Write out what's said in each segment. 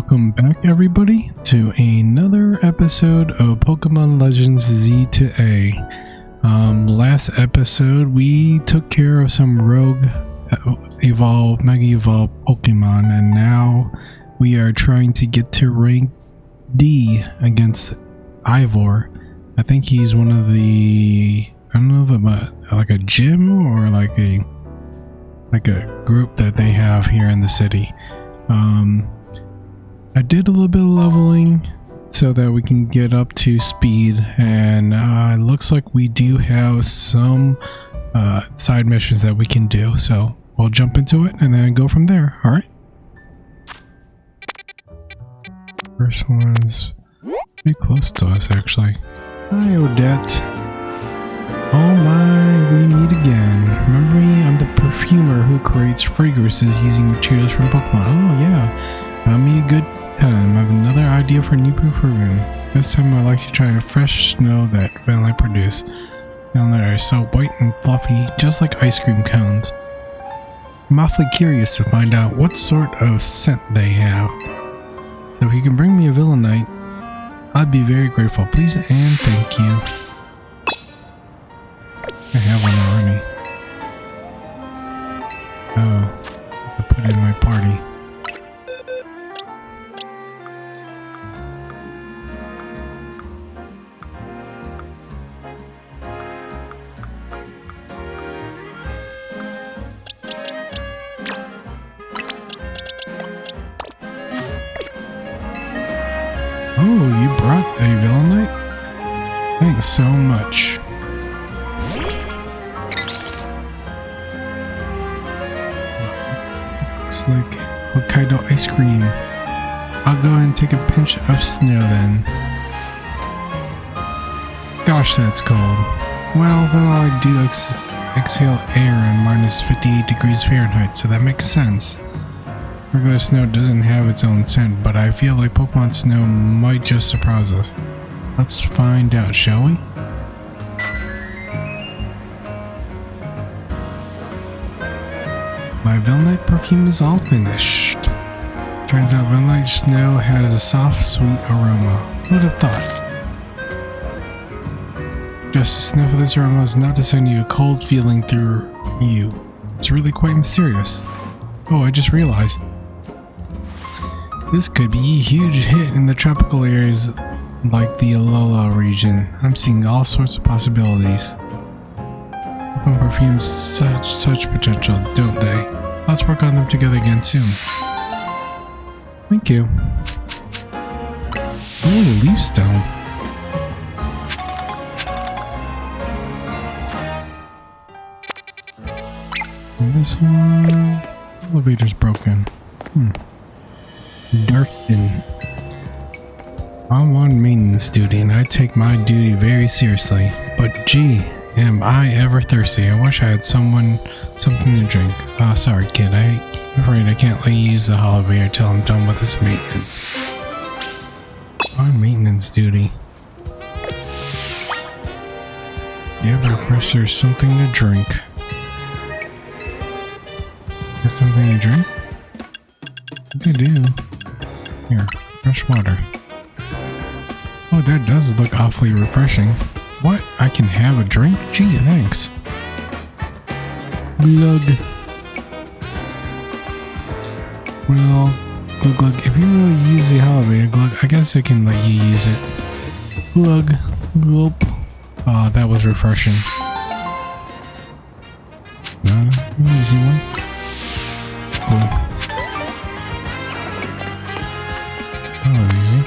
Welcome back, everybody, to another episode of Pokemon Legends Z to A. Last episode, we took care of some rogue Mega Evolved Pokemon, and now we are trying to get to rank D against Ivor. I think he's one of the, I don't know if like a gym or like a group that they have here in the city. I did a little bit of leveling so that we can get up to speed, and it looks like we do have some side missions that we can do, so we'll jump into it and then go from there. Alright, first one's pretty close to us, actually. Hi, Odette. Oh my, we meet again. Remember me? I'm the perfumer who creates fragrances using materials from Pokemon. Oh yeah, found me a good time. I have another idea for a new perfume. This time I'd like to try a fresh snow that vanilla produce. Vanilla are so white and fluffy, just like ice cream cones. I'm awfully curious to find out what sort of scent they have. So if you can bring me a Villanite, I'd be very grateful. Please and thank you. I have one already. Oh, I put it in my party. Oh, you brought a Villanite? Thanks so much. Looks like Hokkaido ice cream. I'll go ahead and take a pinch of snow then. Gosh, that's cold. Well, then all I do is exhale air at minus 58 degrees Fahrenheit, so that makes sense. Regular snow doesn't have its own scent, but I feel like Pokemon snow might just surprise us. Let's find out, shall we? My Villanite perfume is all finished. Turns out Villanite snow has a soft, sweet aroma. Who would have thought? Just a sniff of this aroma is enough to send you a cold feeling through you. It's really quite mysterious. Oh, I just realized. This could be a huge hit in the tropical areas like the Alola region. I'm seeing all sorts of possibilities. Pokemon perfumes such potential, don't they? Let's work on them together again soon. Thank you. Oh, leaf stone. And this one, elevator's broken. Durston. I'm on maintenance duty and I take my duty very seriously, but gee, am I ever thirsty. I wish I had something to drink. Oh, sorry kid, I'm afraid I can't let you use the elevator till I'm done with this maintenance. On maintenance duty. Yeah, but of course there's something to drink. Got something to drink? They do. Here, fresh water. Oh, that does look awfully refreshing. What? I can have a drink? Gee, thanks. Glug. Well, glug. If you really use the elevator, glug, I guess I can let you use it. Glug. Gulp. Oh, that was refreshing. Easy one. Cool. Easy.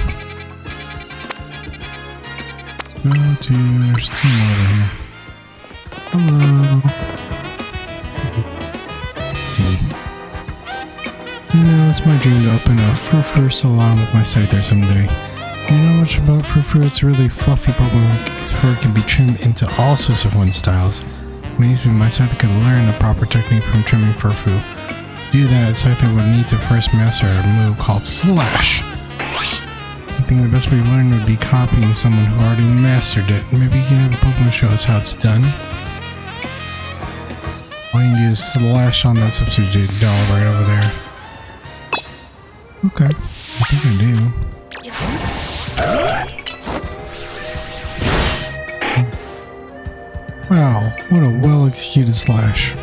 There's two more over here. Hello. D. You know, it's my dream to open a frou-frou salon with my site there someday. You know much about frou-frou? It's really fluffy Pokemon fur can be trimmed into all sorts of fun styles. Amazing, my site could learn the proper technique from trimming frou-frou. To do that, Scyther would need to first master a move called Slash. I think the best way to learn would be copying someone who already mastered it. Maybe you can have a Pokemon show us how it's done. All you can do is slash on that substitute doll right over there. Okay. I think I do. Wow, what a well-executed slash.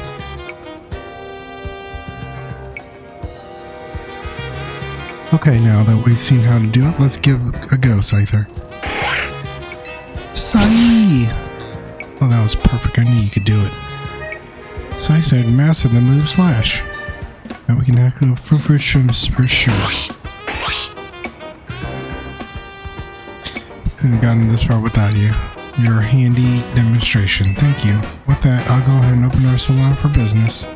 Okay, now that we've seen how to do it, let's give a go, Scyther. Sai! Oh, that was perfect. I knew you could do it. Scyther mastered the move slash. Now we can tackle fruit shrimps for sure. Couldn't have gotten this far without you. Your handy demonstration. Thank you. With that, I'll go ahead and open our salon for business.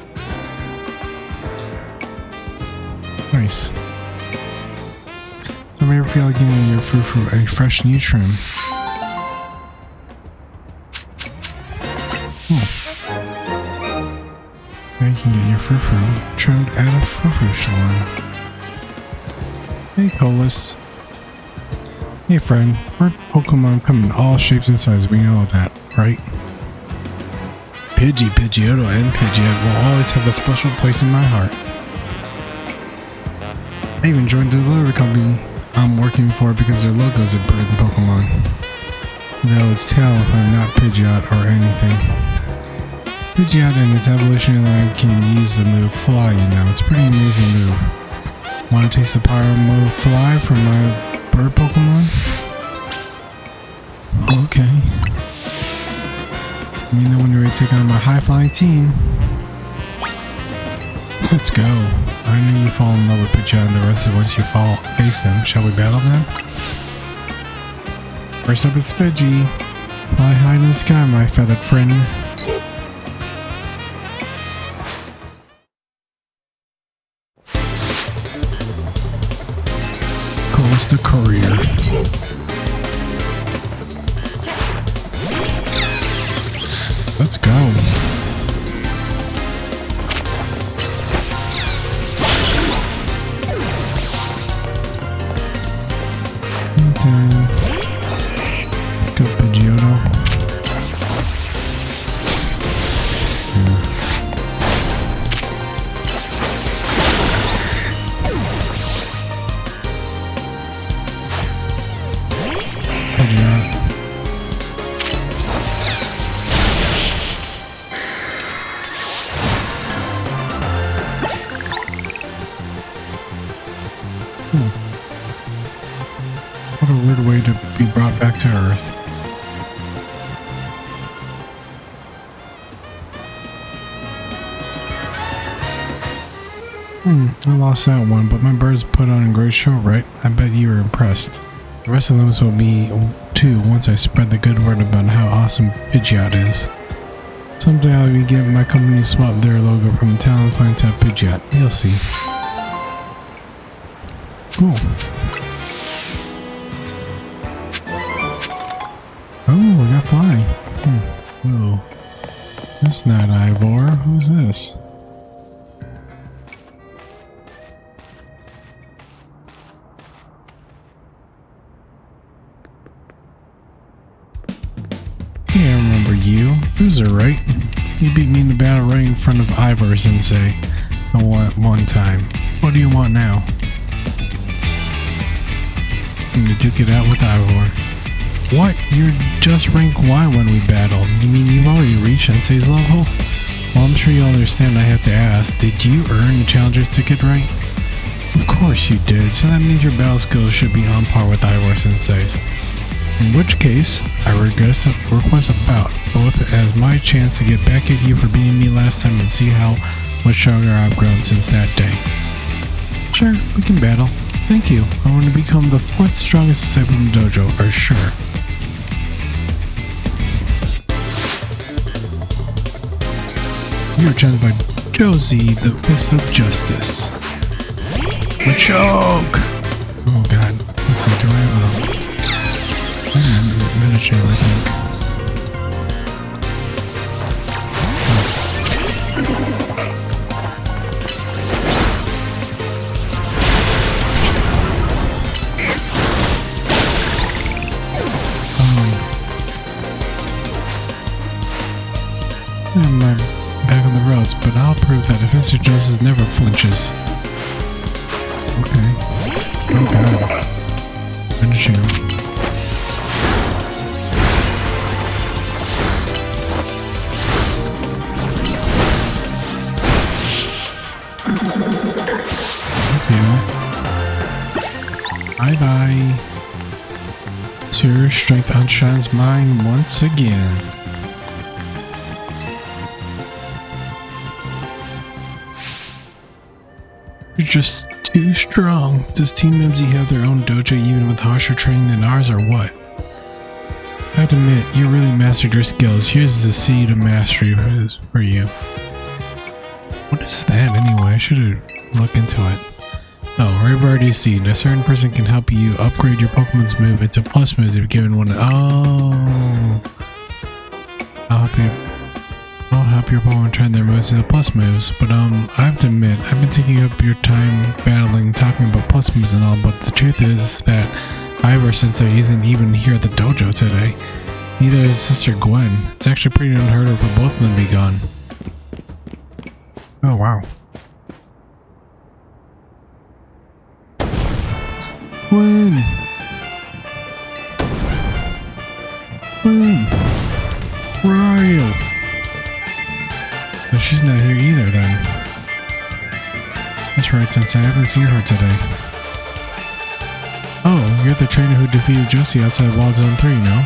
Nice. So maybe feel like giving your fruit a fresh new trim. Now you can get your fruit trimmed at a fruit salon. Hey, Colas. Hey, friend. Our Pokemon come in all shapes and sizes. We know that, right? Pidgey, Pidgeotto, and Pidgeot will always have a special place in my heart. I even joined the delivery company I'm working for because their logo is a bird in Pokemon. Though it's tell if I'm not Pidgeot or anything. Pidgeot and its evolutionary line can use the move Fly, you know. It's a pretty amazing move. Want to taste the power move Fly from my bird Pokemon? Okay. Let me know when you're ready to take on my high-flying team. Let's go. I know you fall in love with Pidgeot and the rest of once you face them. Shall we battle them? First up is Pidgey. Fly high in the sky, my feathered friend. Calls the courier. Let's go. Let's go, Pidgeotto. What a weird way to be brought back to Earth. I lost that one, but my birds put on a great show, right? I bet you were impressed. The rest of them will be too once I spread the good word about how awesome Pidgeot is. Someday I'll be getting my company to swap their logo from Talonflame to Pidgeot. You'll see. Cool. Oh, we got Fly. Whoa. That's not Ivor. Who's this? Yeah, I remember you. Bruiser, right? You beat me in the battle right in front of Ivor Sensei one time. What do you want now? I'm gonna duke it out with Ivor. What? You're just rank Y when we battled. You mean you've already reached Sensei's level? Well, I'm sure you'll understand I have to ask. Did you earn the Challenger's ticket, right? Of course you did, so that means your battle skills should be on par with Ivor Sensei's. In which case, I request a bout, both as my chance to get back at you for beating me last time and see how much stronger I've grown since that day. Sure, we can battle. Thank you. I want to become the 4th strongest disciple in the dojo, for sure. You're challenged by Josie, the Fist of Justice. Machoke! Oh god. Let's see, do I have a... miniature, I think. I'm back on the roads, but I'll prove that Mr. Justice never flinches. Okay. Oh god. Where did she go? Bye bye. Your strength outshines mine once again. You're just too strong. Does Team MZ have their own dojo even with harsher training than ours or what? I have to admit, you really mastered your skills. Here's the seed of mastery for you. What is that anyway? I should have looked into it. Oh, Rarity Seed. A certain person can help you upgrade your Pokemon's move into plus moves if given one. Oh. I'll help your Pokemon turn their moves into plus moves. But I have to admit, I've been taking up your time battling, talking about plus moves and all, but the truth is that Ivor Sensei isn't even here at the dojo today. Neither is his sister Gwynn. It's actually pretty unheard of for both of them to be gone. Oh wow. Gwynn! Gwynn! Where are you? No, she's not here either then. That's right, Sensei. I haven't seen her today. Oh, you're the trainer who defeated Josie outside Wall Zone 3, no?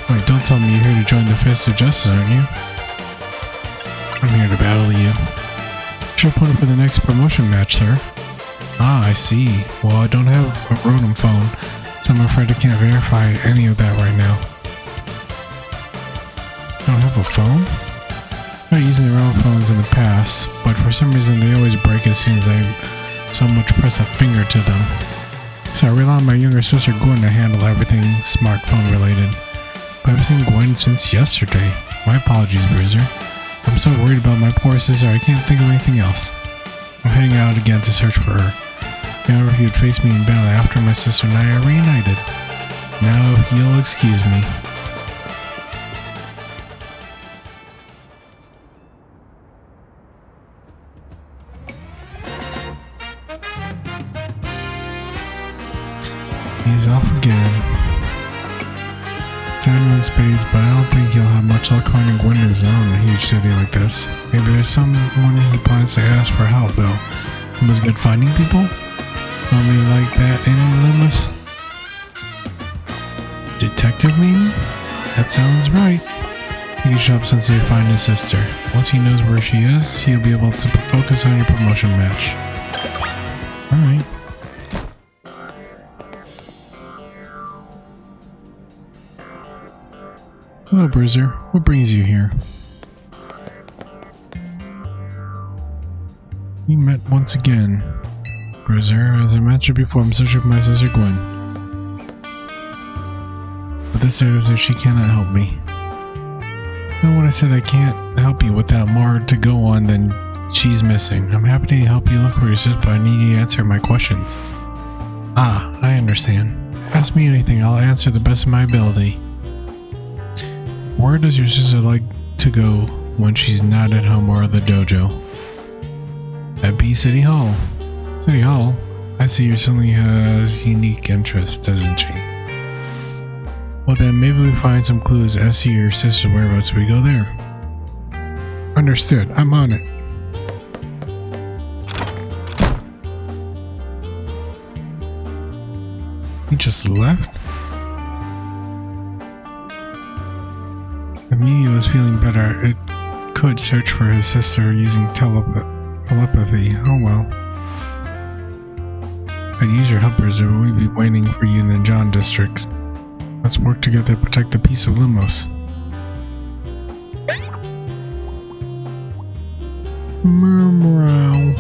Wait, don't tell me you're here to join the Fist of Justice, aren't you? I'm here to battle you. Should put up for the next promotion match, sir. Ah, I see. Well, I don't have a Rotom phone, so I'm afraid I can't verify any of that right now. I don't have a phone? I've been using their own phones in the past, but for some reason they always break as soon as I so much press a finger to them. So I rely on my younger sister Gwynn to handle everything smartphone related. But I've seen Gwynn since yesterday. My apologies, Bruiser. I'm so worried about my poor sister I can't think of anything else. I'm heading out again to search for her. Now if you'd face me in battle after my sister and I are reunited. Now if you'll excuse me. He's off again. Time in spades, but I don't think he'll have much luck finding Gwynn in his own huge city like this. Maybe there's someone he plans to ask for help though. He was good finding people? Only like that in Lumiose? Detective maybe? That sounds right. He can help Sensei find his sister. Once he knows where she is, he'll be able to focus on your promotion match. Alright. Hello, Bruiser. What brings you here? We met once again. Bruiser, as I mentioned before, I'm searching for my sister Gwynn. But this item says she cannot help me. You know when I said I can't help you without more to go on than she's missing. I'm happy to help you look for your sister, but I need you to answer my questions. Ah, I understand. Ask me anything, I'll answer the best of my ability. Where does your sister like to go when she's not at home or at the dojo? At B City Hall. City Hall? I see your sibling has unique interests, doesn't she? Well then, maybe we find some clues as to your sister's whereabouts so we go there. Understood, I'm on it. He just left? If Mew was feeling better, it could search for his sister using telepathy. Oh well. I'd use your helpers or we'd be waiting for you in the John district. Let's work together to protect the peace of Lumiose. Morale.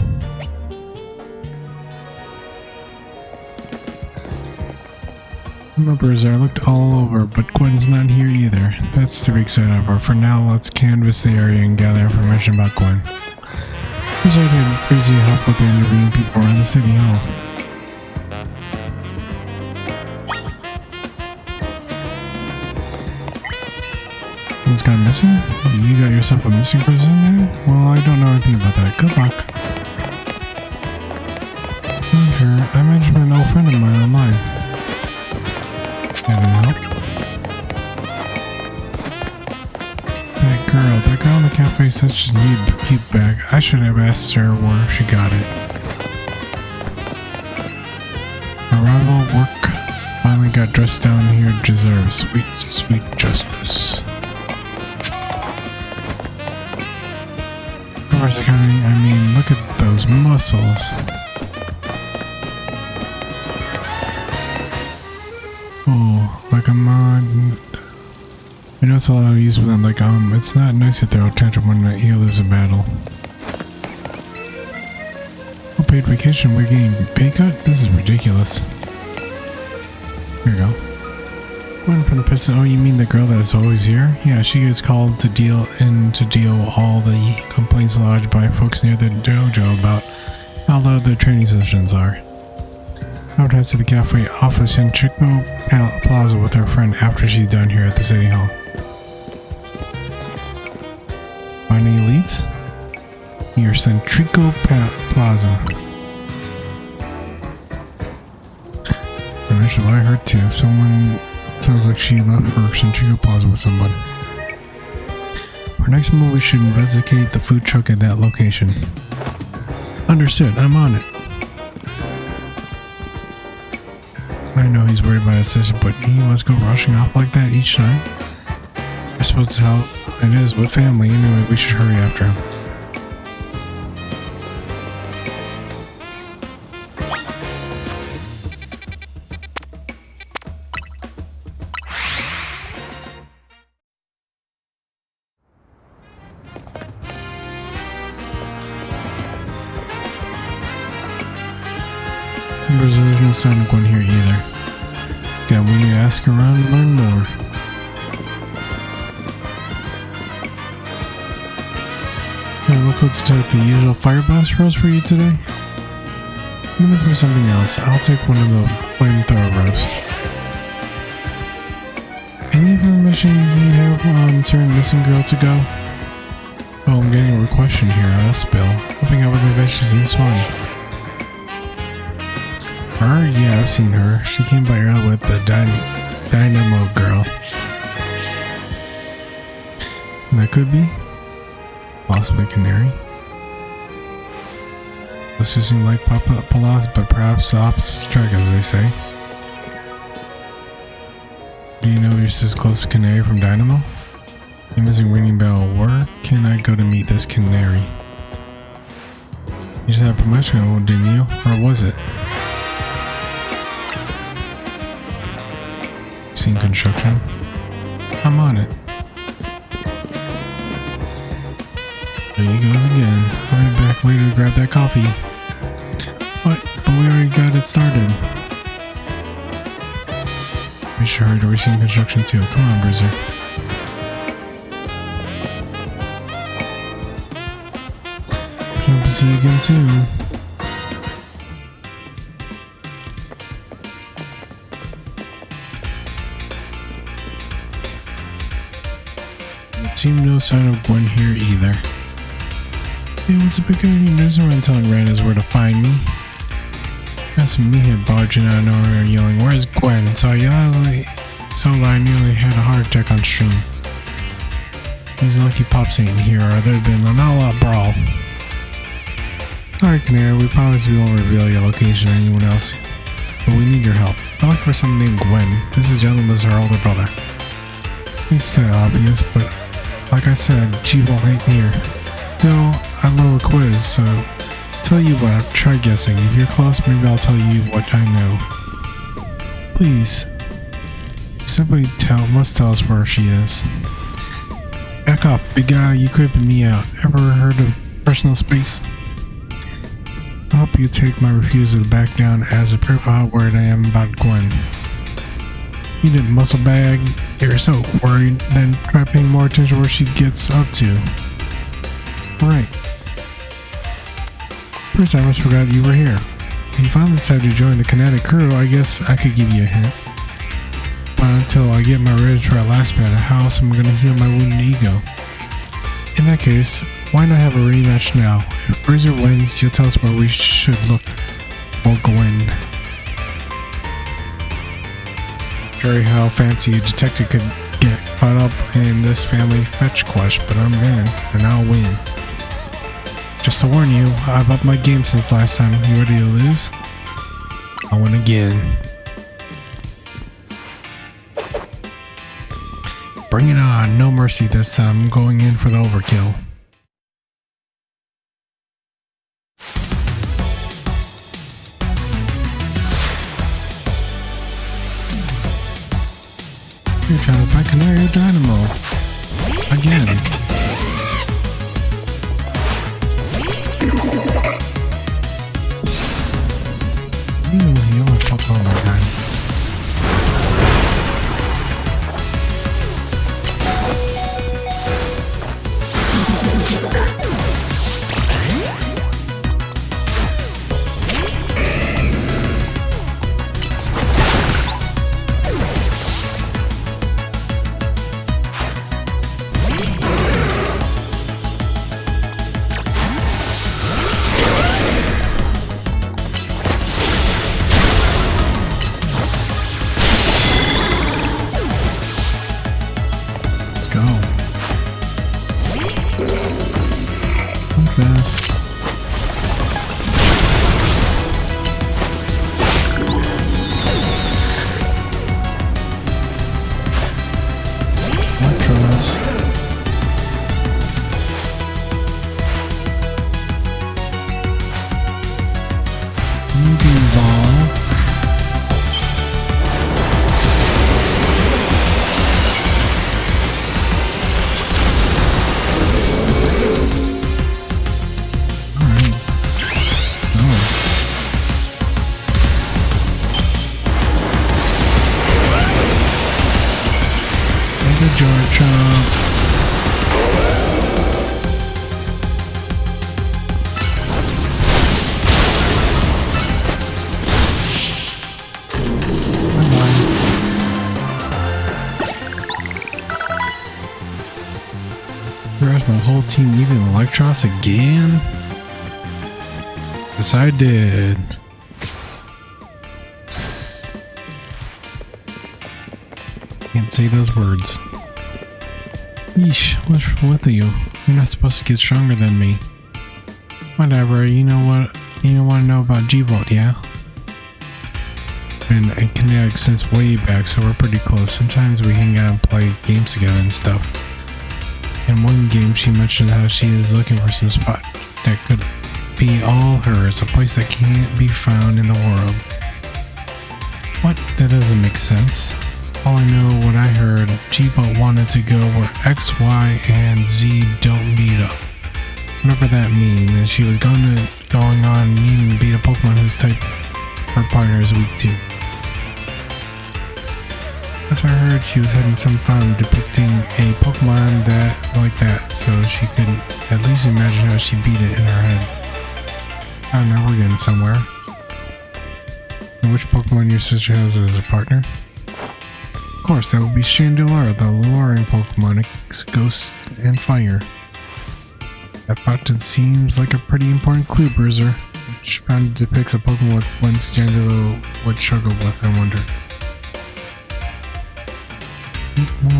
Bruiser, I looked all over, but Gwynn's not here either. That's to be excited for. For now, let's canvass the area and gather information about Gwynn. Wish I could crazy help with the interviewing people around the city hall. One's gone missing? You got yourself a missing person there? Well, I don't know anything about that. Good luck. I mentioned an old friend of mine online. Having help? That girl in the cafe said she needed a cute bag. I should have asked her where she got it. Her rival work finally got dressed down here deserves. Sweet, sweet justice. I mean, look at those muscles. Oh, like a mod. I know it's a lot of use with them. Like, it's not nice to throw attention when you lose a battle. Oh, paid vacation. We're getting pay cut? This is ridiculous. Here we go. Gwynn from the piston. Oh, you mean the girl that is always here? Yeah, she gets called to deal all the complaints lodged by folks near the dojo about how loud the training sessions are. I would head to the cafe office in Chico Plaza with her friend after she's done here at the city hall. Finding leads? Near Centrico Plaza. I mentioned I heard too. Someone sounds like she left for Centrico Plaza with somebody. For next move, we should investigate the food truck at that location. Understood. I'm on it. I know he's worried about his sister, but he must go rushing off like that each time. I suppose that's how it is with family. Anyway, we should hurry after him. There's no sign of Gwynn here either. Yeah, we need to ask around and learn more. I look to take the usual fire blast roast for you today. I'm looking for something else. I'll take one of the flamethrower roasts. Any information you have on certain missing girl to go? Oh, I'm getting a question here. I'll spill. Helping out with the veggies seems fun. Her? Yeah, I've seen her. She came by earlier with the Dynamo girl. That could be. Possibly Canary. This just seem like Palas, but perhaps the opposite track, as they say. Do you know you're as close to Canary from Dynamo? The missing ringing bell. Where can I go to meet this Canary? You just had a promotion, didn't you? Or was it? Scene construction. I'm on it. There he goes again. I'll be back later to grab that coffee. What? But we already got it started. We should hurry to receive construction too. Come on, Bruiser. Hope to see you again soon. It seemed no sign of Gwynn here either. Hey, what's the big idea? There's no one telling Randas where to find me. That's me here barging out of nowhere yelling, "Where's Gwynn?" So I nearly had a heart attack on stream. These lucky pops ain't here, or there'd been an all-out brawl. Sorry, Canary, we promise we won't reveal your location to anyone else, but we need your help. I'm looking for someone named Gwynn. This is gentleman's her older brother. It's too obvious, but like I said, she won't hate here. Still, I love a quiz, so tell you what, try guessing. If you're close, maybe I'll tell you what I know. Please. Simply must tell us where she is. Back up, big guy, you creeping me out. Ever heard of personal space? I hope you take my refusal to back down as a proof of how worried I am about Gwynn. You didn't muscle bag. You're so worried, then try paying more attention where she gets up to. Right. First, I almost forgot you were here. If you finally decided to join the Kinetic crew, I guess I could give you a hint. But until I get my revenge for our last battle, how else am I going to heal my wounded ego? In that case, why not have a rematch now? If Bruiser wins, you'll tell us where we should look Or Gwynn. Sorry how fancy a detective could get caught up in this family fetch quest, but I'm in, and I'll win. Just to warn you, I've upped my game since last time. You ready to lose? I win again. Bring it on, no mercy this time. I'm going in for the overkill. You're trying to fight Canario Dynamo. Again. You want to pop on my guy. My whole team even Electros again? Yes, I did. Can't say those words. Yeesh, what's with you? You're not supposed to get stronger than me. Whatever, you know what? You don't want to know about G-Vault, yeah? And I connect since way back, so we're pretty close. Sometimes we hang out and play games together and stuff. In one game, she mentioned how she is looking for some spot that could be all hers, a place that can't be found in the world. What? That doesn't make sense. All I know, what I heard, G-Ball wanted to go where X, Y, and Z don't meet up. Whatever that means, and she was going on needing to beat a Pokemon whose type her partner is weak to. As I heard, she was having some fun depicting a Pokemon like that, so she could at least imagine how she beat it in her head. I don't know, we're getting somewhere. And which Pokemon your sister has as a partner? Of course, that would be Chandelure, the luring Pokemon, Ghost and Fire. That fountain seems like a pretty important clue, Bruiser, which probably depicts a Pokemon with one's Chandelure would struggle with, I wonder. More.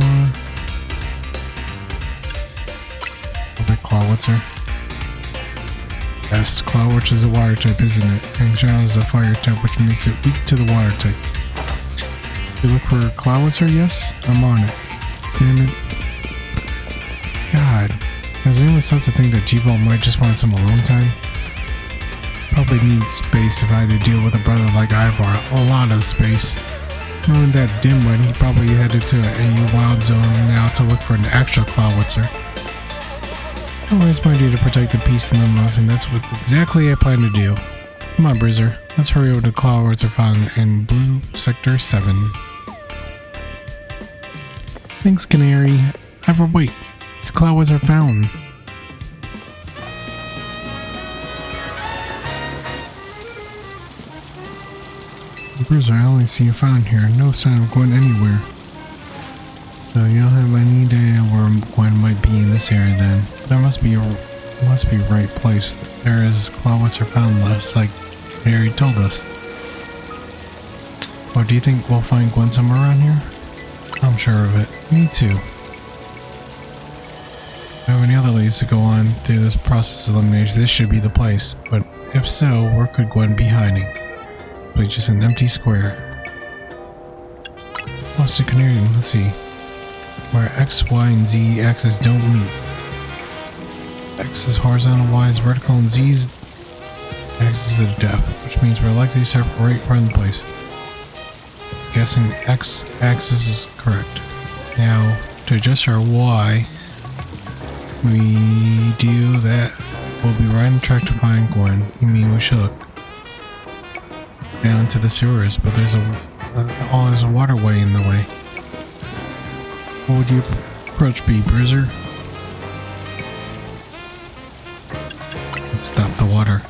Another Clawitzer. Yes, Clawitzer is a water type, isn't it? And Shadow is a fire type, which makes it weak to the water type. You look for Clawitzer? Yes? I'm on it. Damn it. God. Has anyone stopped to think that G-Ball might just want some alone time? Probably need space if I had to deal with a brother like Ivor. A lot of space. Knowing that dimwit, he probably headed to a wild zone now to look for an extra Clawitzer. Always my duty to protect the peace and the most, and that's what exactly I plan to do. Come on, Bruiser. Let's hurry over to Clawitzer found in Blue Sector 7. Thanks, Canary. Ivor, wait. It's Clawitzer found. Bruiser, I only see a fountain here. No sign of Gwynn anywhere. So you don't have any idea where Gwynn might be in this area then. There must be right place. There is Clawitzer fountain last like He already told us. Or do you think we'll find Gwynn somewhere around here? I'm sure of it. Me too. If there are any other ways to go on through this process of elimination, this should be the place. But if so, where could Gwynn be hiding? Probably just an empty square. What's the canary? Let's see. Where X, Y, and Z axes don't meet. X is horizontal, Y is vertical, and Z's axis is the depth, which means we're likely to start right from the place. Guessing X axis is correct. Now, to adjust our Y, we do that. We'll be right on track to find Gwynn. You mean we should look down to the sewers, but there's a waterway in the way. What would your approach be, Bruiser? Let's stop the water.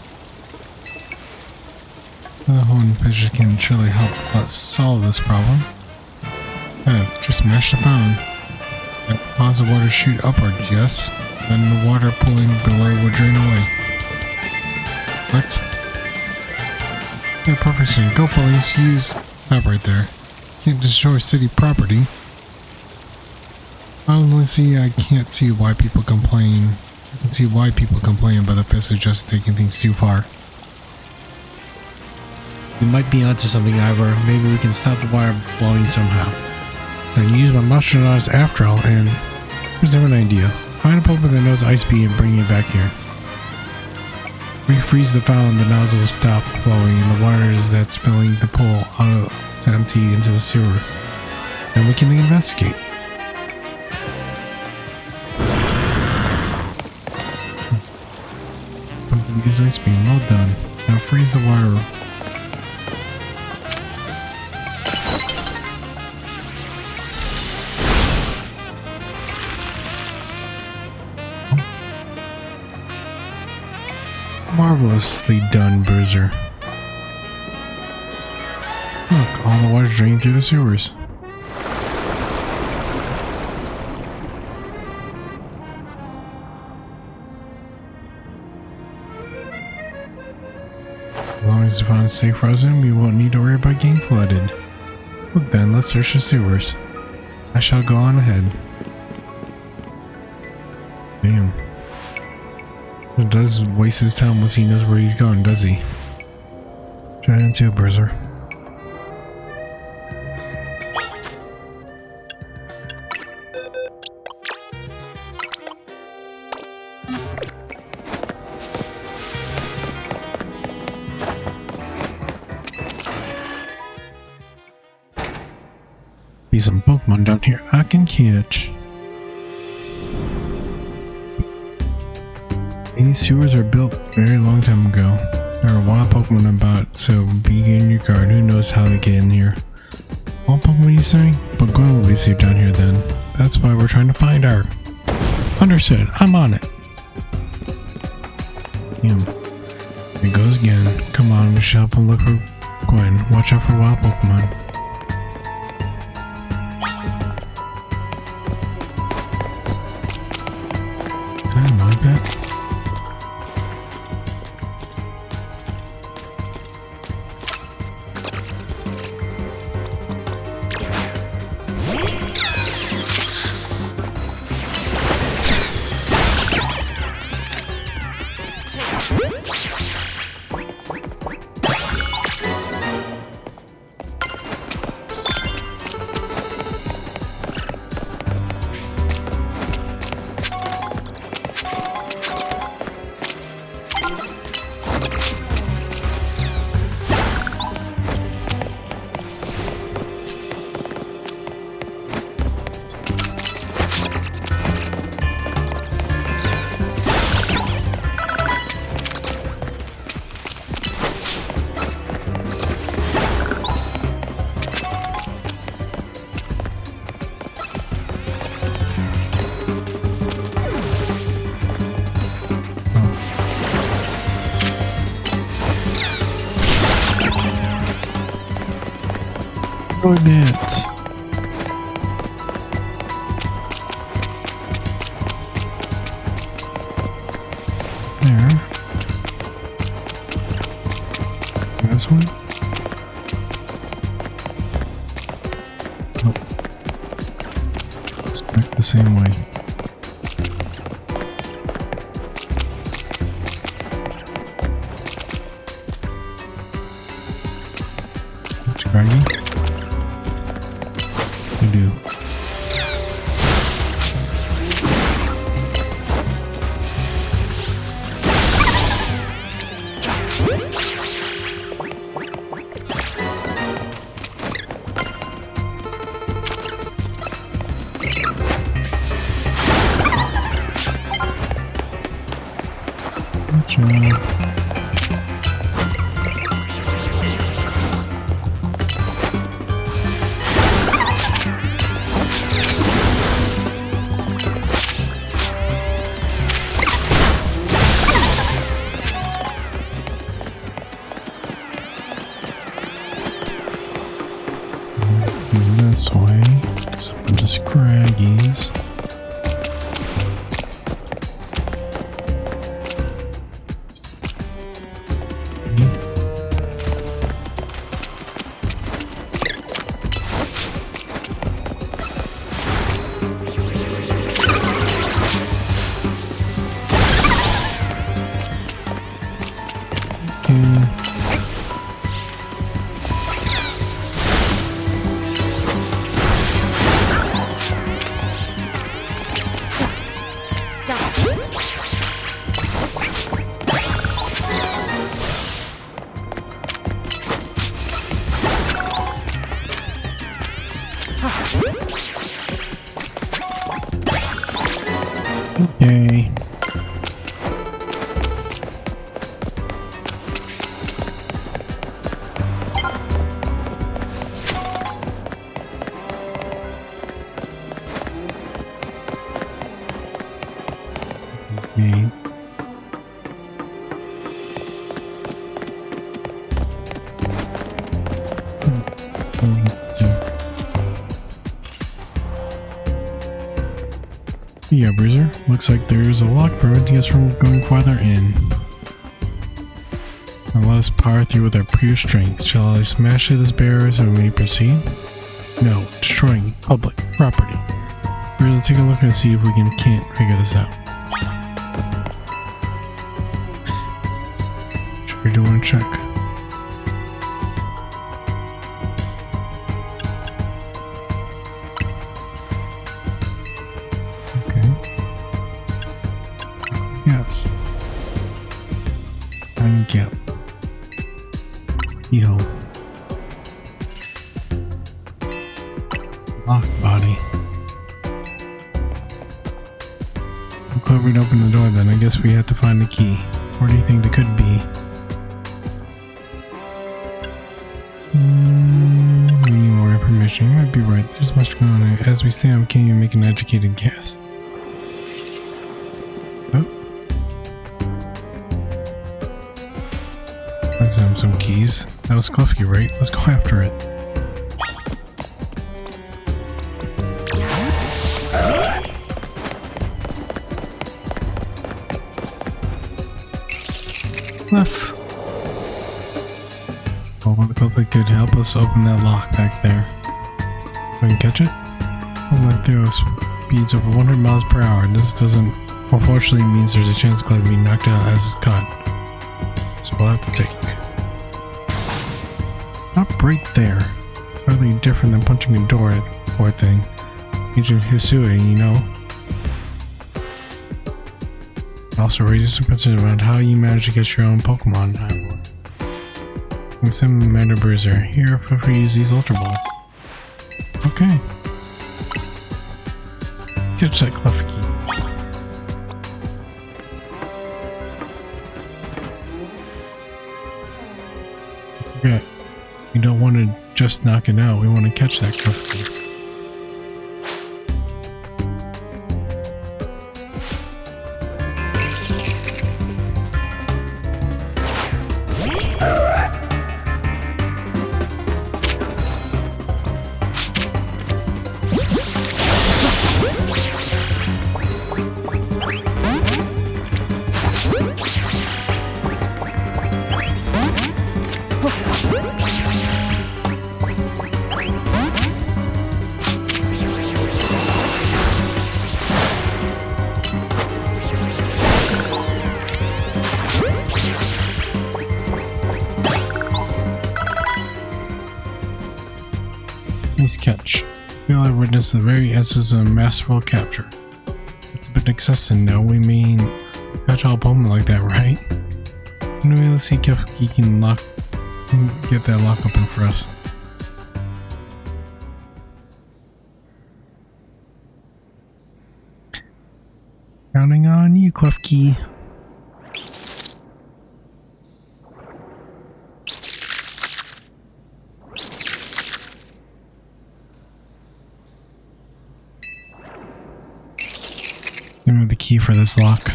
The horn fissure can surely help us solve this problem. Just smash the fountain. That cause the water to shoot upward, yes? Then the water pooling below will drain away. What? Yeah, perfect. Go police, stop right there. Can't destroy city property. Honestly, I can't see why people complain. I can see why people complain about the fist are just taking things too far. We might be onto something, Ivor. Maybe we can stop the water blowing somehow. Then use my revolutionize after all, and here's an idea. Find a Pokemon that knows Ice Beam and bring it back here. Refreeze the fountain, the nozzle will stop flowing, and the water that's filling the pool out to empty into the sewer. Then we can investigate. Use Ice Beam, well done. Now freeze the water. Marvelously done, Bruiser. Look, all the water's draining through the sewers. As long as the fountain is safe frozen, we won't need to worry about getting flooded. Look then, let's search the sewers. I shall go on ahead. Damn. It does waste his time once he knows where he's going, does he? Try it too, Bruiser. Be some Pokemon down here I can catch. These sewers are built a very long time ago. There are wild Pokemon about, so be in your guard. Who knows how to get in here? Wild Pokemon, you say? But Gwynn will be safe down here then. That's why we're trying to find her. Understood. I'm on it. Here it goes again. Come on, we should help him look for Gwynn. Watch out for wild Pokemon. I don't like that. Bit. There. this way? Nope. It's back the same way. It's craggy. We do. This way, just a bunch of scraggies. Okay. Okay. Yeah, Bruiser. Looks like there's a lock preventing us from going farther in. Now let us power through with our pure strength. Shall I smash through this barrier so we may proceed? No, destroying public property. Let's take a look and see if we can't figure this out. Should we do one check? Gaps. And gap. Yo. Lock body. I'm clever to open the door then. I guess we have to find the key. Where do you think they could be? We need more information. You might be right. There's much going on. As we stand, we can't even make an educated guess. Let's have some keys. That was Cluffy, right? Let's go after it. Clef. Oh, the Cluffy could help us open that lock back there. We can catch it? Oh, my throw speeds over 100 miles per hour. This doesn't, unfortunately, means there's a chance Cluffy will be knocked out as it's caught. So we'll have to take. Stop right there. It's hardly different than punching a door, poor thing. Agent Hisui, you know. It also raises some questions about how you manage to get your own Pokemon, Ivor. I'm some Commander Bruiser. Here, feel free to use these Ultra Balls. Okay. Catch that Cluffy key. We don't want to just knock it out, we want to catch that Cluffy. Nice catch. I feel I witnessed the very essence of a masterful capture. It's a bit excessive now. We mean catch all Pokemon like that, right? Anyway, let's see if he can get that lock open for us. Counting on you, Klefki. Remove the key for this lock.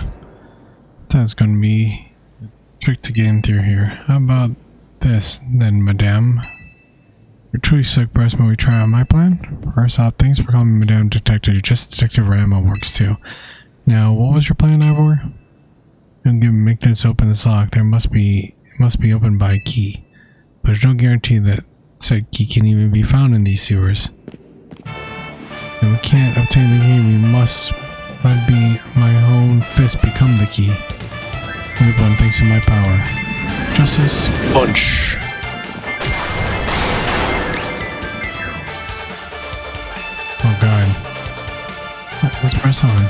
That's going to be a trick to get in through here. How about this, then, madame? You're truly sick, perhaps when we try out my plan? First off, thanks for calling me Madame Detective. Just Detective Ramo works too. Now, what was your plan, Ivor? Make this open this lock. It must be opened by a key. But there's no guarantee that said key can even be found in these sewers. And we can't obtain the key. We must let my own fist become the key. Everyone thanks in my power. Justice punch. Oh god. Let's press on.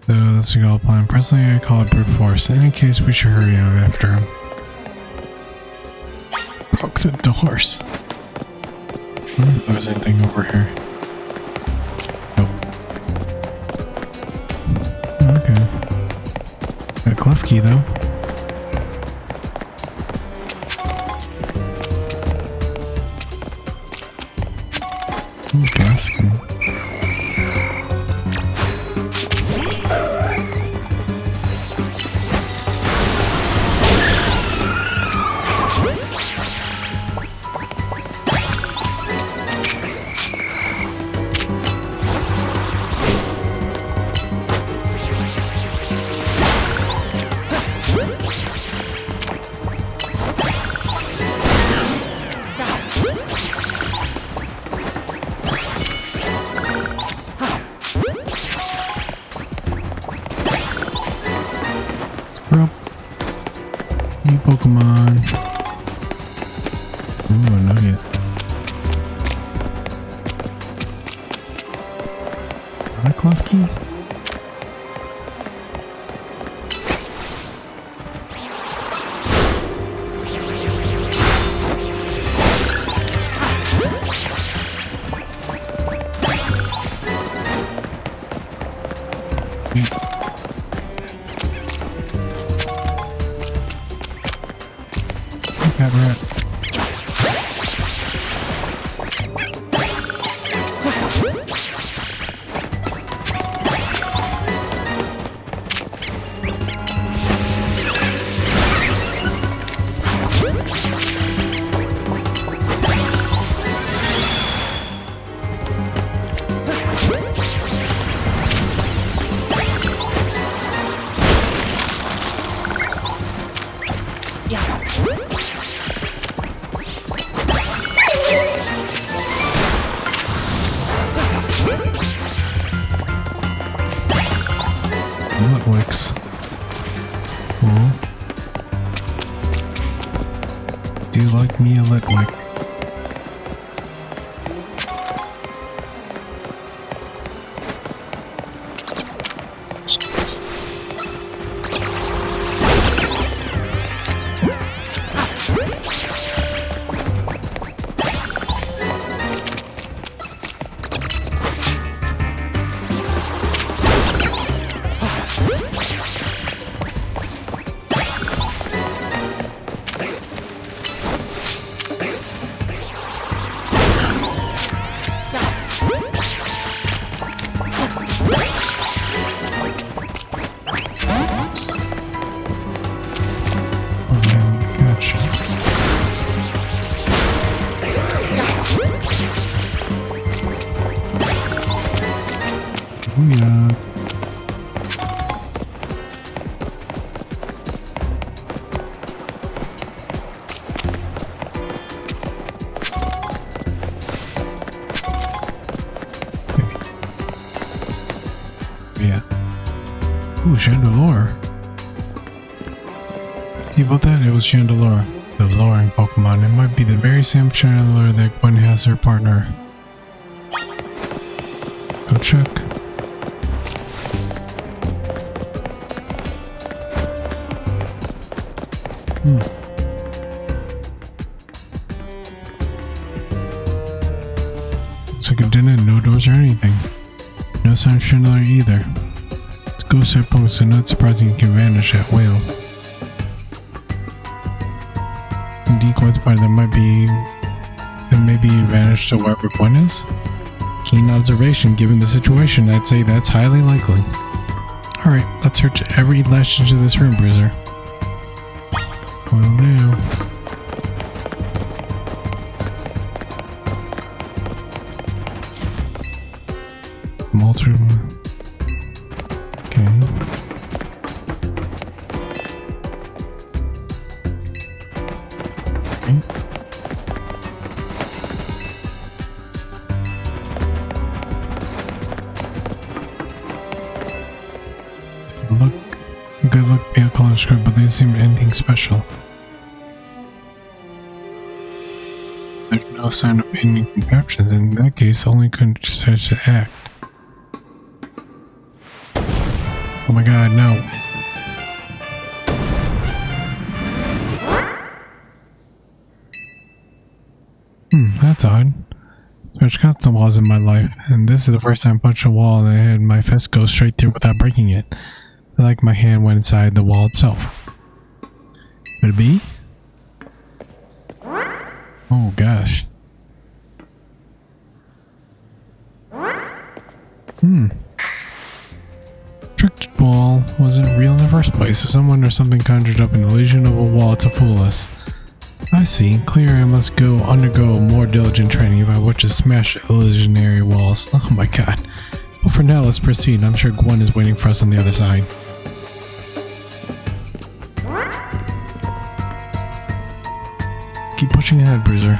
So let's go apply. Personally, I call it brute force. In any case, we should hurry up after him. Broke the doors. I wonder if there's anything over here. Okay. Got a clef key though. Gas key. New Pokemon. Ooh, a nugget. A clock key? Cat rat. Wicks. Cool. Do you like me a Litwick? Ooh, Chandelure. See about that? It was Chandelure. The luring Pokemon. It might be the very same channeler that Gwynn has her partner. Go check. Looks like it didn't. No doors or anything. No sign of channeler either. It's ghost type Pokemon, so not surprising it can vanish at will. Indeed, Gwynn's part that might be. It maybe vanished to wherever Gwynn is? Keen observation. Given the situation, I'd say that's highly likely. Alright, let's search every last inch of this room, Bruiser. Will do. Multi. Okay. Look, good look, pale color script, but they seem anything special. There's no sign of any contraptions. In that case, only could such to act. Oh my god, no. That's odd. There's got the walls in my life, and this is the first time I punched a wall and I had my fist go straight through without breaking it. I like my hand went inside the wall itself. Could it be? Oh gosh. Tricked wall wasn't real in the first place, so someone or something conjured up an illusion of a wall to fool us. I see. Clear I must undergo more diligent training if I wish to smash illusionary walls. Oh my god. Well, for now, let's proceed. I'm sure Gwynn is waiting for us on the other side. Let's keep pushing ahead, Bruiser.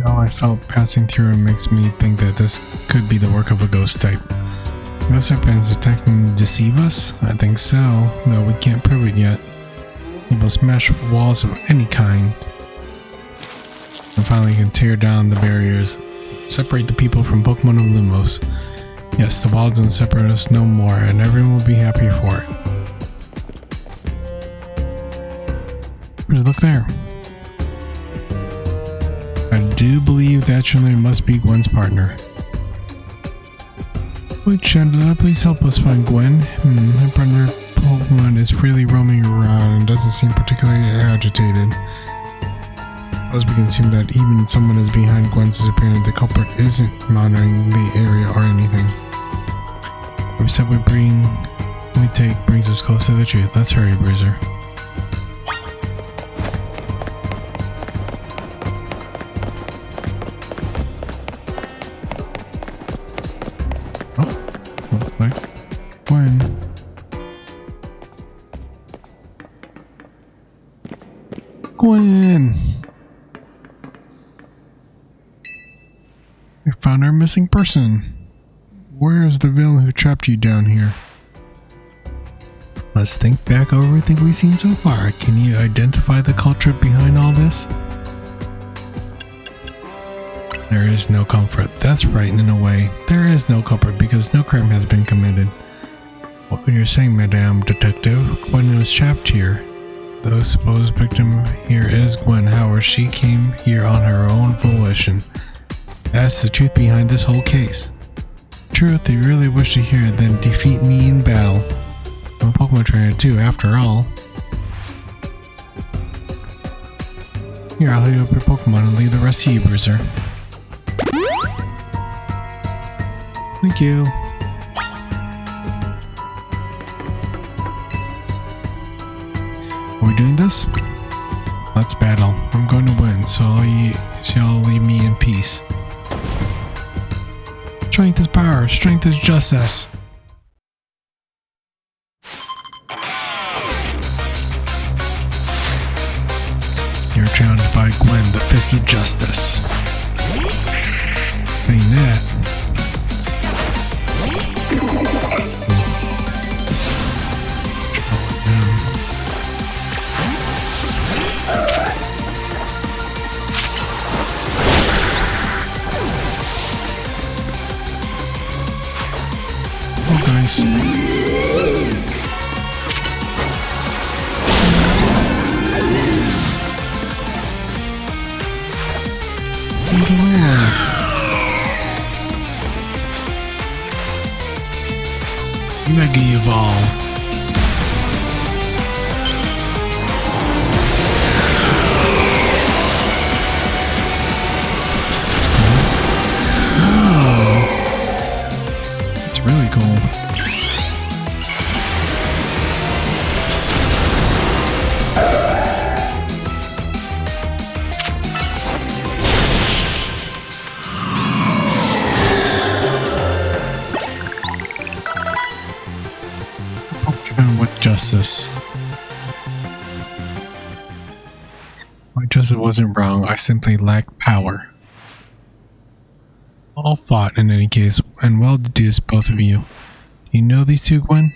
All I felt passing through it makes me think that this could be the work of a ghost type. Ghost type is attacking to deceive us? I think so, though we can't prove it yet. We will smash walls of any kind. And finally can tear down the barriers. Separate the people from Pokemon of Lumos. Yes, the walls don't separate us no more, and everyone will be happier for it. Just look there. I do believe that Chandler must be Gwynn's partner. Wait, Chandler, please help us find Gwynn. My partner Pokemon is freely roaming around and doesn't seem particularly agitated. As we can assume that even someone is behind Gwynn's disappearance, the culprit isn't monitoring the area or anything. Every step we take brings us close to the truth. Let's hurry, Bruiser. Gwynn! We found our missing person. Where is the villain who trapped you down here? Let's think back over everything we've seen so far. Can you identify the culprit behind all this? There is no comfort. That's right, in a way. There is no culprit because no crime has been committed. What you're saying, Madame Detective? Gwynn was trapped here. The supposed victim here is Gwynn. However, she came here on her own volition. That's the truth behind this whole case. Truth you really wish to hear, then defeat me in battle. I'm a Pokémon Trainer too, after all. Here, I'll heal up your Pokémon and leave the rest to you, Bruiser. Thank you. Are we doing this? Let's battle. I'm going to win, so y'all leave me in peace. Strength is power. Strength is justice. You're challenged by Gwynn, the Fist of Justice. Saying that. Oh, nice. Mega Evolve. That's really cool. With justice. My justice wasn't wrong, I simply lacked power. All fought in any case, and well deduced, both of you. Do you know these two, Gwynn?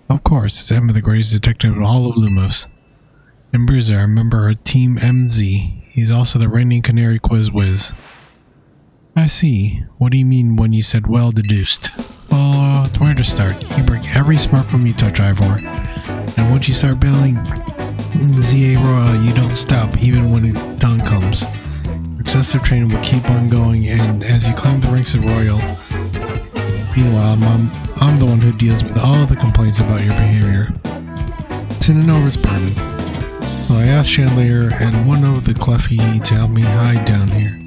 Of course, it's Emma, the greatest detective in all of Lumos. And Bruiser, a member of Team MZ. He's also the reigning Canary Quiz Whiz. I see. What do you mean when you said well deduced? Well, where to start? You break every smartphone you touch, Ivor. And once you start building the ZA Royal, you don't stop, even when dawn comes. Excessive training will keep on going, and as you climb the ranks of Royal, meanwhile, I'm the one who deals with all the complaints about your behavior. It's an enormous burden. So I asked Chandelier and one of the Cleffy to help me hide down here.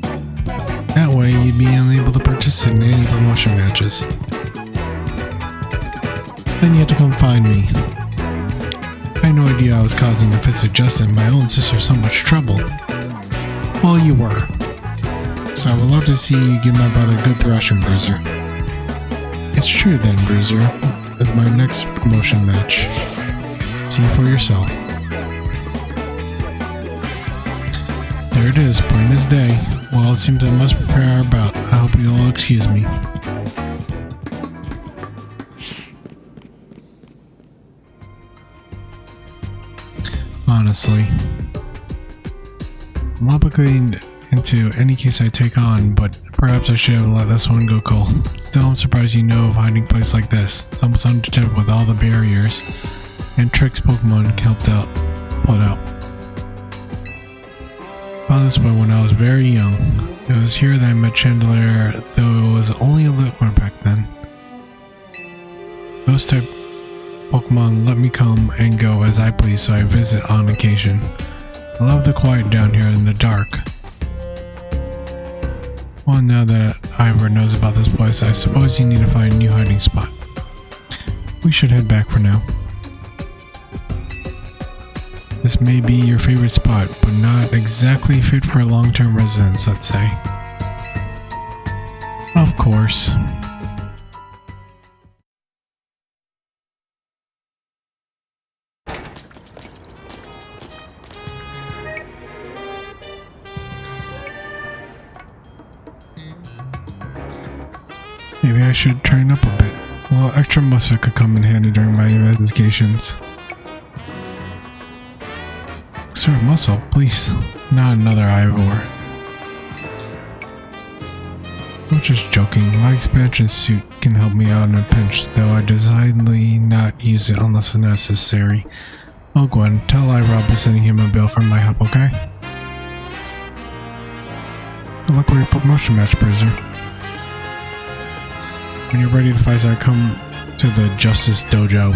That way, you'd be unable to participate in any promotion matches. Then you had to come find me. I had no idea I was causing the Fist of Justice and my own sister so much trouble. Well, you were. So I would love to see you give my brother a good thrashing, Bruiser. It's true then, Bruiser. With my next promotion match. See for yourself. There it is, plain as day. Well, it seems I must prepare our bout. I hope you'll excuse me. Honestly, I'm not looking into any case I take on, but perhaps I should have let this one go cool. Still, I'm surprised you know of hiding place like this. It's almost undetected with all the barriers and tricks Pokemon helped put out. Found this way when I was very young. It was here that I met Chandelier, though it was only a little one back then. Ghost type Pokemon let me come and go as I please, so I visit on occasion. I love the quiet down here in the dark. Well, now that Ivor knows about this place, I suppose you need to find a new hiding spot. We should head back for now. This may be your favorite spot, but not exactly fit for a long-term residence, let's say. Of course. Maybe I should train up a bit. Well, extra muscle could come in handy during my investigations. Extra muscle, please. Not another Ivor. I'm just joking. My expansion suit can help me out in a pinch, though I decidedly not use it unless necessary. Oh, Gwynn, tell Ivor I'll be sending him a bill for my help, okay? Good luck with your promotion match, Bruiser. When you're ready to fight, I come to the Justice Dojo.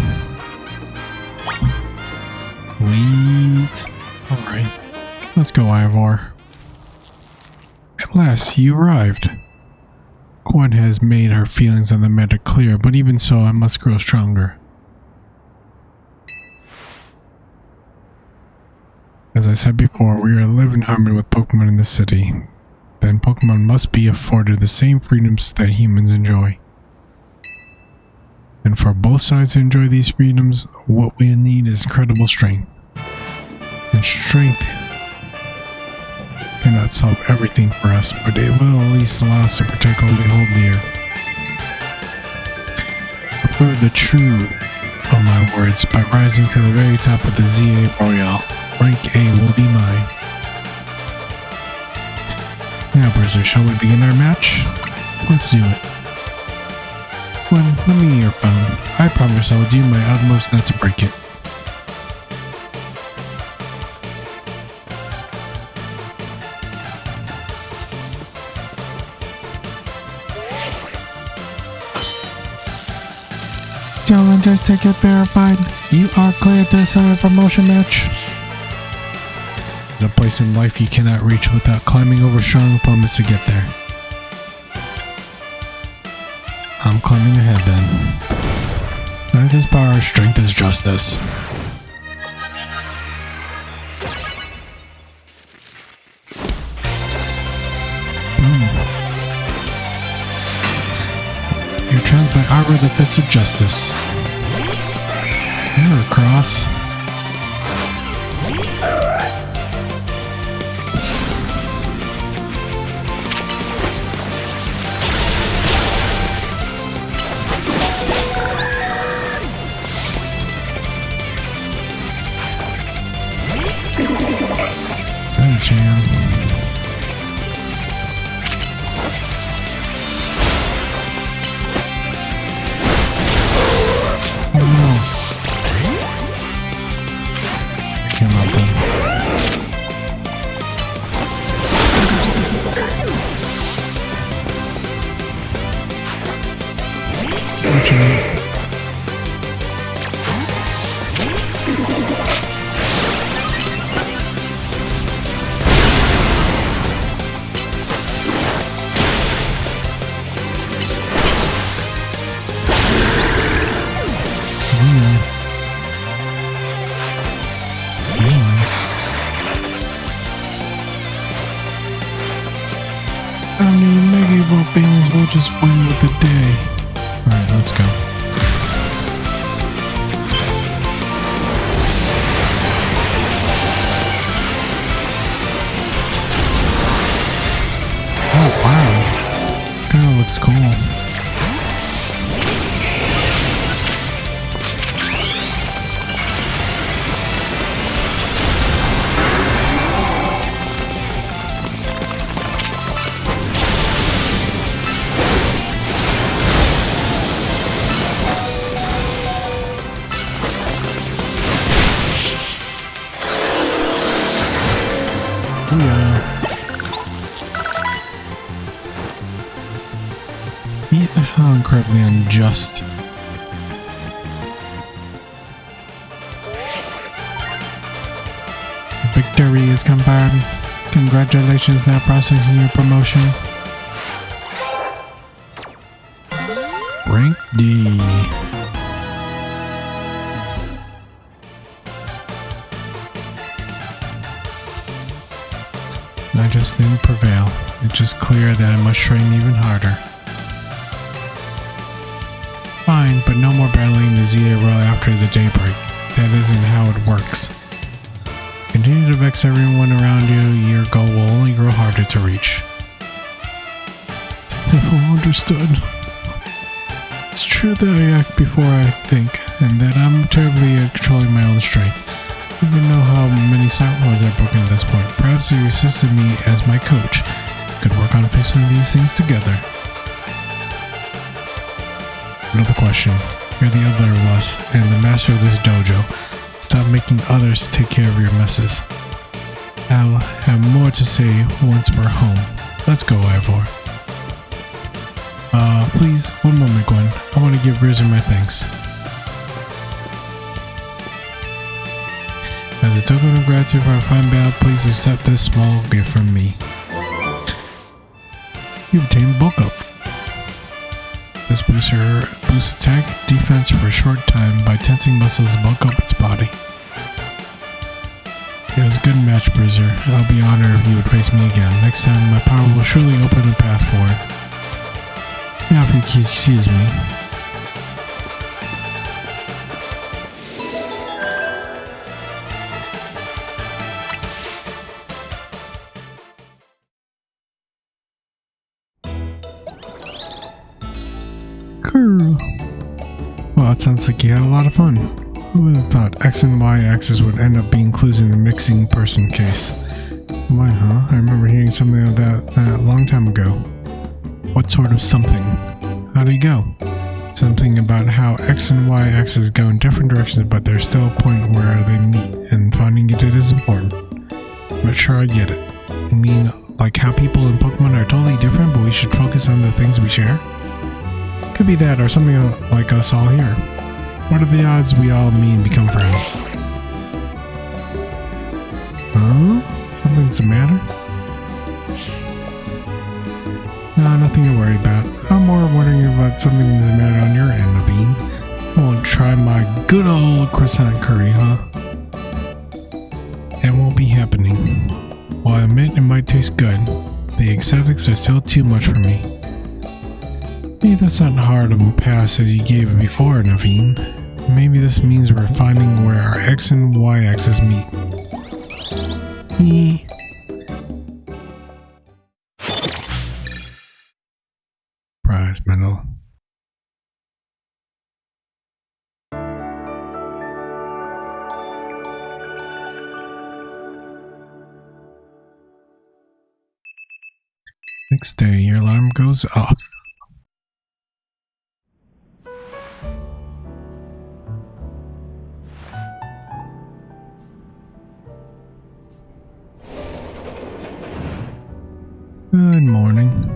Sweet. Alright. Let's go, Ivor. At last, you arrived. Gwynn has made her feelings on the matter clear, but even so, I must grow stronger. As I said before, we are living in harmony with Pokemon in the city. Then and Pokemon must be afforded the same freedoms that humans enjoy. And for both sides to enjoy these freedoms, what we need is incredible strength. And strength cannot solve everything for us, but it will at least allow us to protect what we hold dear. For the true of my words, by rising to the very top of the ZA Royale, rank A will be mine. Now, Bruiser, shall we begin our match? Let's do it. Gwynn, let me your phone. I promise I will do my utmost not to break it. Challenger ticket verified. You are cleared to start a promotion match. The place in life you cannot reach without climbing over strong opponents to get there. I'm climbing ahead then. Strength is power, strength is justice. You're trapped by Ivor, the Fist of Justice. You're across. Jam. Oh no. I came out then. Fortunately. We'll just win with the day. Alright, let's go. Oh, wow. That looks cool. How incredibly unjust. Victory is confirmed. Congratulations, now processing your promotion. Rank D. I just didn't prevail. It's just clear that I must train even harder. Fine, but no more battling the ZA Royale after the daybreak. That isn't how it works. Continue to vex everyone around you, your goal will only grow harder to reach. It's never understood. It's true that I act before I think, and that I'm terribly at controlling my own strength. I don't even know how many sight words I've broken at this point. Perhaps you assisted me as my coach. Could work on fixing these things together. Another question. You're the elder of us, and the master of this dojo. Stop making others take care of your messes. I'll have more to say once we're home. Let's go, Ivor. Please, one moment, Gwynn. I want to give Bruiser my thanks. As a token of gratitude for our fine battle, please accept this small gift from me. You obtained bulk up. This booster boosts attack defense for a short time by tensing muscles to bulk up its body. It was a good match, Bruiser. I'll be honored if you would face me again. Next time, my power will surely open a path forward. Now if you can excuse me. Cool. Well, it sounds like you had a lot of fun. Who would have thought X and Y axes would end up being clues in the mixing person case? Why, huh? I remember hearing something like that a long time ago. What sort of something? How'd it go? Something about how X and Y axes go in different directions, but there's still a point where they meet, and finding it is important. I'm not sure I get it. You mean, like how people in Pokemon are totally different, but we should focus on the things we share? Could be that, or something like us all here. What are the odds we all meet and become friends? Huh? Something's the matter? No, nothing to worry about. I'm more wondering about something that's the matter on your end, Naveen. Someone try my good old croissant curry, huh? It won't be happening. While I admit it might taste good, the aesthetics are still too much for me. Maybe that's not hard of a pass as you gave it before, Naveen. Maybe this means we're finding where our X and Y axes meet. Prize medal. Next day, your alarm goes off. Good morning.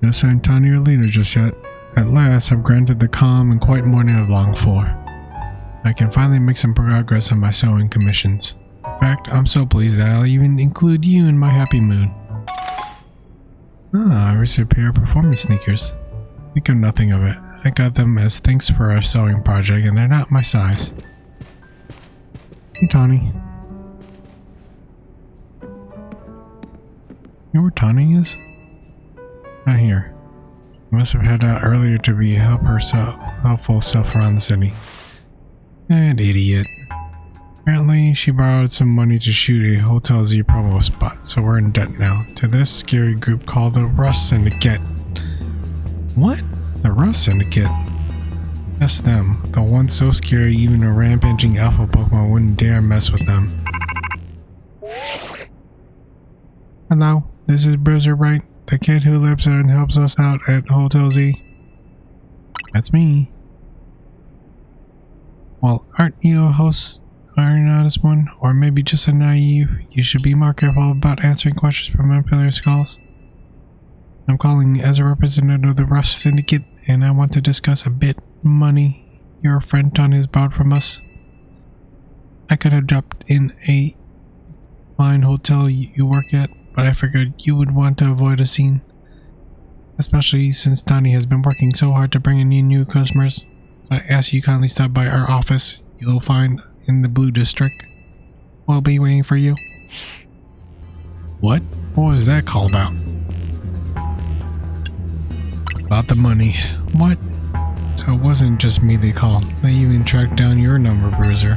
No sign of Tawny or Lena just yet. At last, I've granted the calm and quiet morning I've longed for. I can finally make some progress on my sewing commissions. In fact, I'm so pleased that I'll even include you in my happy mood. I received a pair of performance sneakers. Think of nothing of it. I got them as thanks for our sewing project, and they're not my size. Hey, Tawny. You know where Tawny is? Not here. She must have headed out earlier to be helpful self around the city. An idiot. Apparently, she borrowed some money to shoot a Hotel Z promo spot, so we're in debt now to this scary group called the Rust Syndicate. What? The Rust Syndicate? That's them. The ones so scary even a rampaging alpha Pokemon wouldn't dare mess with them. Hello, this is Bruiser, right? The kid who lives there and helps us out at Hotel Z? That's me. Well, aren't you a host? Are you not as one? Or maybe just a naive? You should be more careful about answering questions from unfamiliar calls. I'm calling as a representative of the Rust Syndicate, and I want to discuss a bit money your friend Tawny has borrowed from us. I could have dropped in a fine hotel you work at, but I figured you would want to avoid a scene. Especially since Tawny has been working so hard to bring in new customers. I ask you kindly stop by our office. You'll find in the Blue District. We'll be waiting for you. What? What was that call about? About the money. What? So it wasn't just me they called. They even tracked down your number, Bruiser.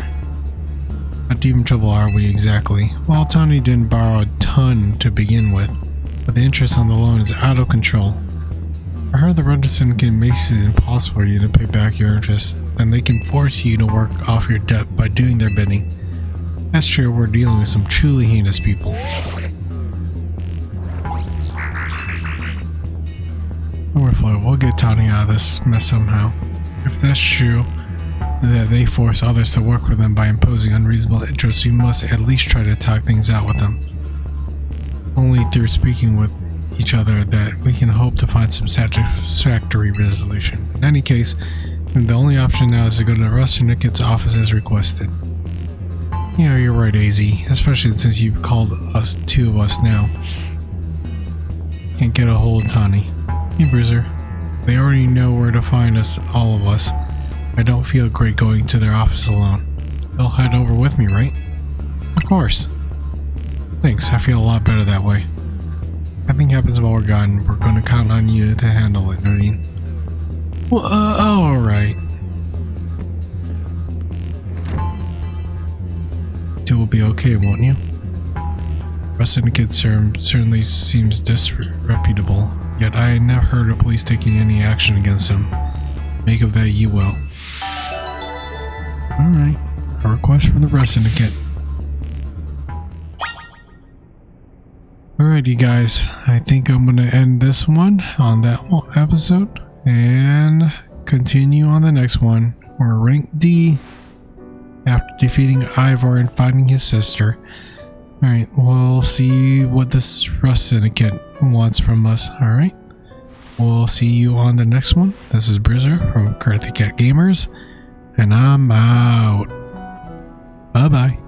How deep in trouble are we exactly? Well, Tawny didn't borrow a ton to begin with, but the interest on the loan is out of control. I heard the Rust Syndicate makes it impossible for you to pay back your interest, and they can force you to work off your debt by doing their bidding. That's true, we're dealing with some truly heinous people. Don't worry, Floyd, we'll get Tawny out of this mess somehow. If that's true, that they force others to work with them by imposing unreasonable interests, we must at least try to talk things out with them. Only through speaking with each other that we can hope to find some satisfactory resolution. In any case, the only option now is to go to the Rust Syndicate's office as requested. Yeah, you're right, AZ, especially since you've called us two of us now. Can't get a hold of Tawny. Hey, Bruiser. They already know where to find us, all of us. I don't feel great going to their office alone. They'll head over with me, right? Of course. Thanks, I feel a lot better that way. Nothing happens while we're gone. We're going to count on you to handle it, Noreen. Well, alright. It will be okay, won't you? Syndicate certainly seems disreputable, yet I never heard of police taking any action against him. Make of that you will. Alright, a request from the Rust Syndicate. Alright, you guys, I think I'm going to end this one on that episode and continue on the next one. We're rank D after defeating Ivor and finding his sister. Alright, we'll see what this Rust Syndicate wants from us. Alright, we'll see you on the next one. This is Brizzer from Karate Cat Gamers, and I'm out. Bye bye.